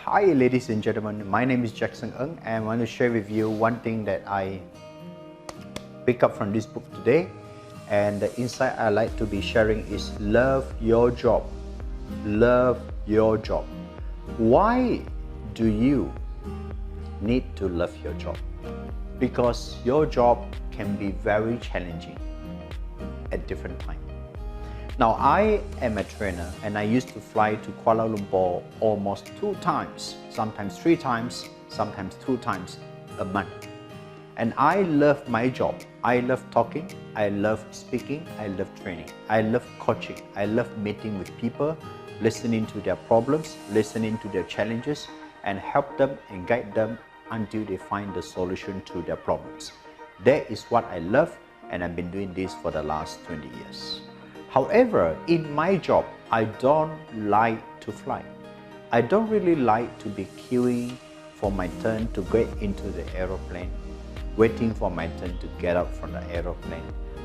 Hi ladies and gentlemen, my name is Jackson Ng and I want to share with you one thing that I pick up from this book today, and the insight I like to be sharing is love your job. Love your job. Why do you need to love your job? Because your job can be very challenging at different times. Now, I am a trainer and I used to fly to Kuala Lumpur almost 2 times, sometimes 3 times, sometimes 2 times a month. And I love my job. I love talking, I love speaking, I love training, I love coaching, I love meeting with people, listening to their problems, listening to their challenges, and help them and guide them until they find the solution to their problems. That is what I love, and I've been doing this for the last 20 years. However, in my job, I don't like to fly. I don't really like to be queuing for my turn to get into the aeroplane, waiting for my turn to get out from the aeroplane,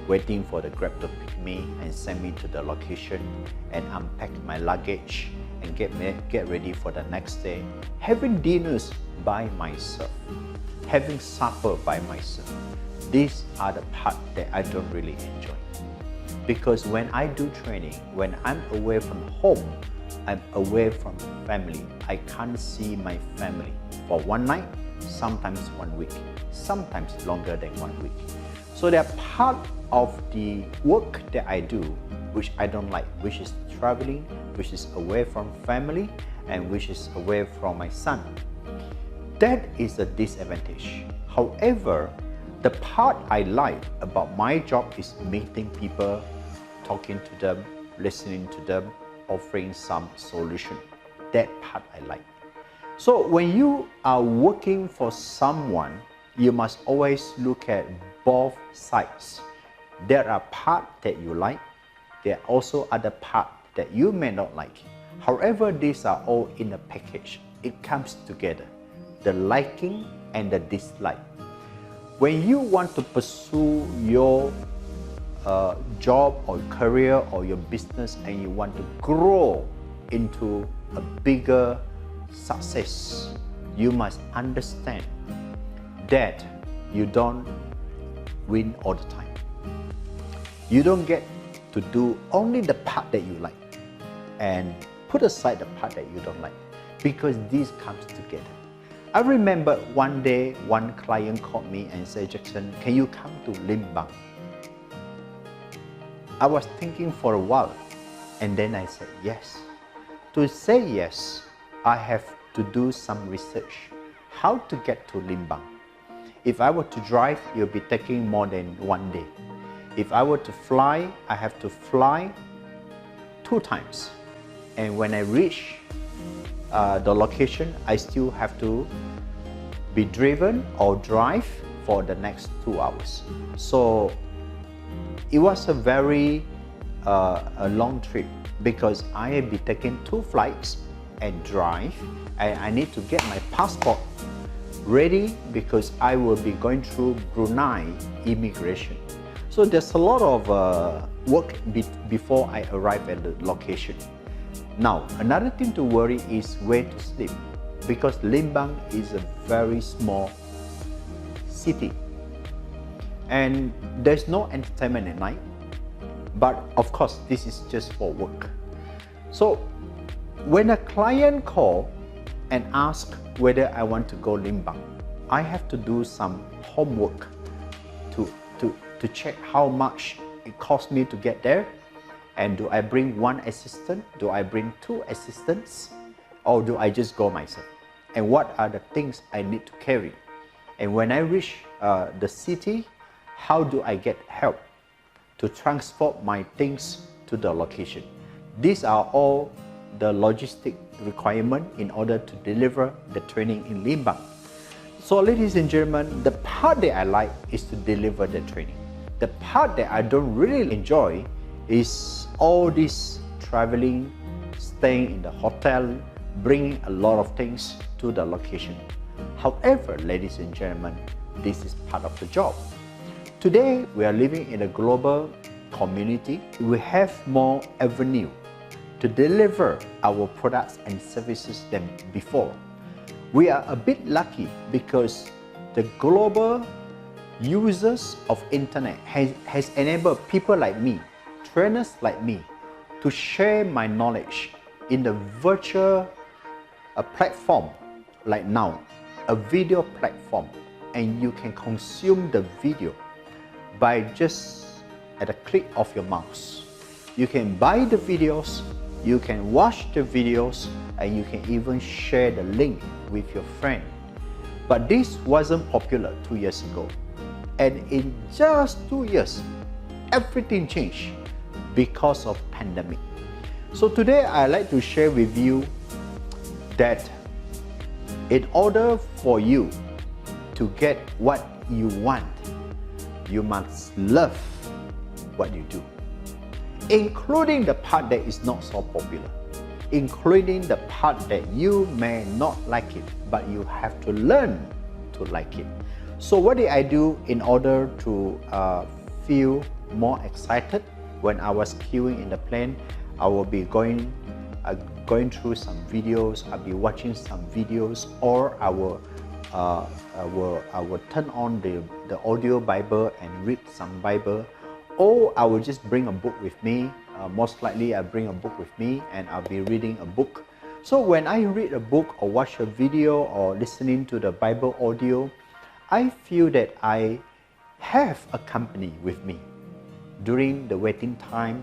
waiting for the Grab to pick me and send me to the location and unpack my luggage and get ready for the next day, having dinners by myself, having supper by myself. These are the parts that I don't really enjoy. Because when I do training, when I'm away from home, I'm away from family. I can't see my family for one night, sometimes 1 week, sometimes longer than 1 week. So there are part of the work that I do which I don't like, which is traveling, which is away from family, and which is away from my son. That is a disadvantage. However, the part I like about my job is meeting people, talking to them, listening to them, offering some solution. That part I like. So when you are working for someone, you must always look at both sides. There are parts that you like. There are also other parts that you may not like. However, these are all in a package. It comes together, the liking and the dislike. When you want to pursue your job or career or your business and you want to grow into a bigger success, you must understand that you don't win all the time. You don't get to do only the part that you like and put aside the part that you don't like, because these comes together. I remember one day, one client called me and said, Jackson, can you come to Limbang? I was thinking for a while, and then I said yes. To say yes, I have to do some research. How to get to Limbang? If I were to drive, it will be taking more than 1 day. If I were to fly, I have to fly 2 times. And when I reach the location, I still have to be driven or drive for the next 2 hours. So it was a very a long trip, because I will be taking 2 flights and drive, and I need to get my passport ready because I will be going through Brunei immigration. So there's a lot of work before I arrive at the location. Now, another thing to worry is where to sleep, because Limbang is a very small city and there's no entertainment at night. But of course, this is just for work. So when a client calls and asks whether I want to go Limbang, I have to do some homework to check how much it costs me to get there. And do I bring 1 assistant? Do I bring 2 assistants? Or do I just go myself? And what are the things I need to carry? And when I reach the city, how do I get help to transport my things to the location? These are all the logistic requirement in order to deliver the training in Limbang. So ladies and gentlemen, the part that I like is to deliver the training. The part that I don't really enjoy is all this traveling, staying in the hotel, bringing a lot of things to the location. However, ladies and gentlemen, this is part of the job. Today, we are living in a global community. We have more avenue to deliver our products and services than before. We are a bit lucky because the global users of internet has enabled people like me, trainers like me, to share my knowledge in the virtual platform like now, a video platform, and you can consume the video by just at a click of your mouse. You can buy the videos, you can watch the videos, and you can even share the link with your friend. But this wasn't popular 2 years ago. And in just 2 years, everything changed because of pandemic. So today I'd like to share with you that in order for you to get what you want, you must love what you do, including the part that is not so popular, including the part that you may not like it, but you have to learn to like it. So what did I do in order to feel more excited? When I was queuing in the plane, I will be going through some videos, I'll be watching some videos, or I will turn on the audio Bible and read some Bible, or I will just bring a book with me. Most likely I bring a book with me and I'll be reading a book. So when I read a book or watch a video or listening to the Bible audio, I feel that I have a company with me during the waiting time,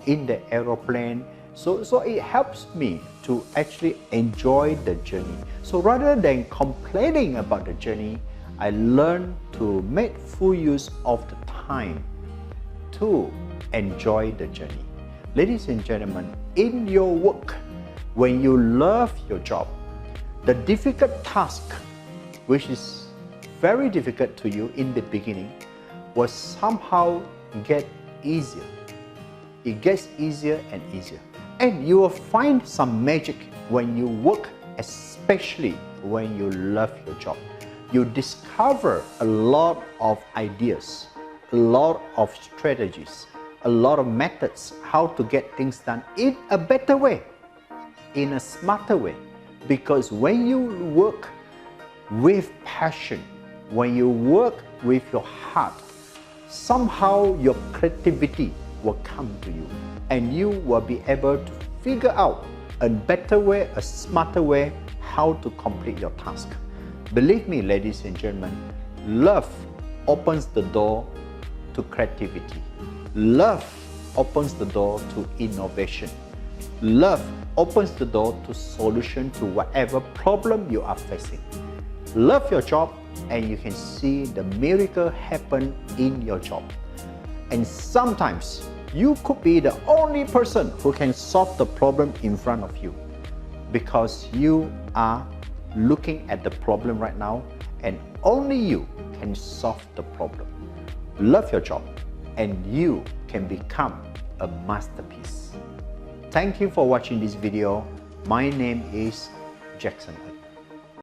in the aeroplane. So it helps me to actually enjoy the journey. So rather than complaining about the journey, I learn to make full use of the time to enjoy the journey. Ladies and gentlemen, in your work, when you love your job, the difficult task, which is very difficult to you in the beginning, will somehow get easier. It gets easier and easier. And you will find some magic when you work, especially when you love your job. You discover a lot of ideas, a lot of strategies, a lot of methods how to get things done in a better way, in a smarter way. Because when you work with passion, when you work with your heart, somehow your creativity will come to you and you will be able to figure out a better way, a smarter way how to complete your task. Believe me, ladies and gentlemen, love opens the door to creativity. Love opens the door to innovation. Love opens the door to solution to whatever problem you are facing. Love your job and you can see the miracle happen in your job. And sometimes you could be the only person who can solve the problem in front of you, because you are looking at the problem right now and only you can solve the problem. Love your job and you can become a masterpiece. Thank you for watching this video. My name is Jackson.